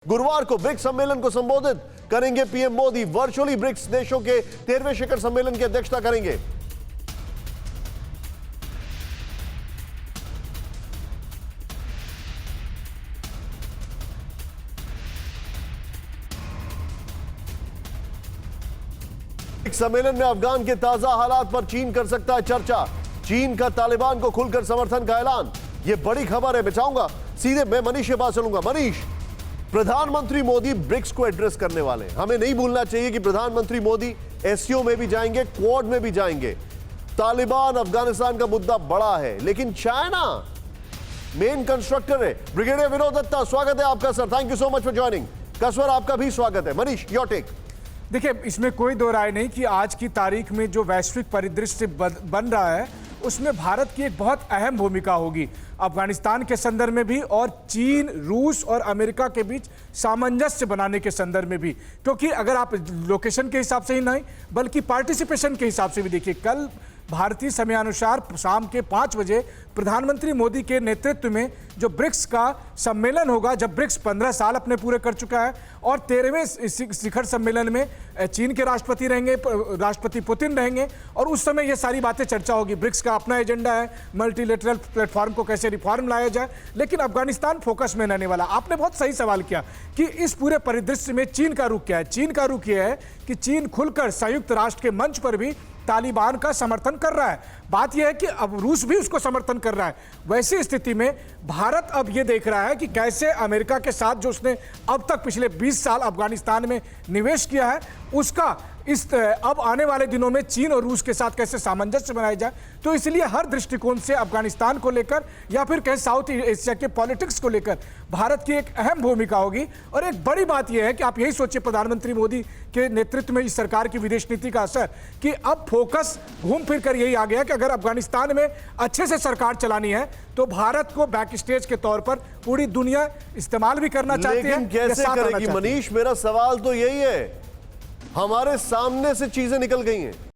गुरुवार को ब्रिक्स सम्मेलन को संबोधित करेंगे पीएम मोदी। वर्चुअली ब्रिक्स देशों के 13वें शिखर सम्मेलन की अध्यक्षता करेंगे। ब्रिक्स सम्मेलन में अफगान के ताजा हालात पर चीन कर सकता है चर्चा। चीन का तालिबान को खुलकर समर्थन का ऐलान। यह बड़ी खबर है। बचाऊंगा सीधे मैं मनीष के पास चलूंगा। मनीष, प्रधानमंत्री मोदी ब्रिक्स को एड्रेस करने वाले हैं। हमें नहीं भूलना चाहिए कि प्रधानमंत्री मोदी एससीओ में भी जाएंगे, क्वाड में भी जाएंगे। तालिबान अफगानिस्तान का मुद्दा बड़ा है, लेकिन चाइना मेन कंस्ट्रक्टर है। ब्रिगेडियर विनोद दत्ता, स्वागत है आपका sir. Thank you so much for joining. कसवर, आपका भी स्वागत है। Manish, your take. देखिए, इसमें कोई दो राय नहीं कि आज की तारीख में जो वैश्विक परिदृश्य बन रहा है उसमें भारत की एक बहुत अहम भूमिका होगी, अफगानिस्तान के संदर्भ में भी और चीन, रूस और अमेरिका के बीच सामंजस्य बनाने के संदर्भ में भी। क्योंकि अगर आप लोकेशन के हिसाब से ही नहीं बल्कि पार्टिसिपेशन के हिसाब से भी देखिए, कल भारतीय समयानुसार शाम के 5 बजे प्रधानमंत्री मोदी के नेतृत्व में जो ब्रिक्स का सम्मेलन होगा, जब ब्रिक्स 15 साल अपने पूरे कर चुका है और 13वें शिखर सम्मेलन में चीन के राष्ट्रपति रहेंगे, राष्ट्रपति पुतिन रहेंगे और उस समय ये सारी बातें चर्चा होगी। ब्रिक्स का अपना एजेंडा है, मल्टीलेटरल प्लेटफॉर्म को कैसे रिफॉर्म लाया जाए, लेकिन अफगानिस्तान फोकस में रहने वाला। आपने बहुत सही सवाल किया कि इस पूरे परिदृश्य में चीन का रुख क्या है। चीन का रुख यह है कि चीन खुलकर संयुक्त राष्ट्र के मंच पर भी तालिबान का समर्थन कर रहा है। बात यह है कि अब रूस भी उसको समर्थन कर रहा है। वैसी स्थिति में भारत अब यह देख रहा है कि कैसे अमेरिका के साथ जो उसने अब तक पिछले 20 साल अफगानिस्तान में निवेश किया है, उसका अब आने वाले दिनों में चीन और रूस के साथ कैसे सामंजस्य बनाया जाए। तो इसलिए हर दृष्टिकोण से अफगानिस्तान को लेकर या फिर कहीं साउथ एशिया के पॉलिटिक्स को लेकर भारत की एक अहम भूमिका होगी। और एक बड़ी बात यह है कि आप यही सोचिए, प्रधानमंत्री मोदी के नेतृत्व में इस सरकार की विदेश नीति का असर कि अब फोकस घूम फिर कर यही आ गया कि अगर अफगानिस्तान में अच्छे से सरकार चलानी है तो भारत को बैक स्टेज के तौर पर पूरी दुनिया इस्तेमाल भी करना चाहती है। लेकिन कैसे करेगी मनीष? मेरा सवाल तो यही है। हमारे सामने से चीजें निकल गई हैं।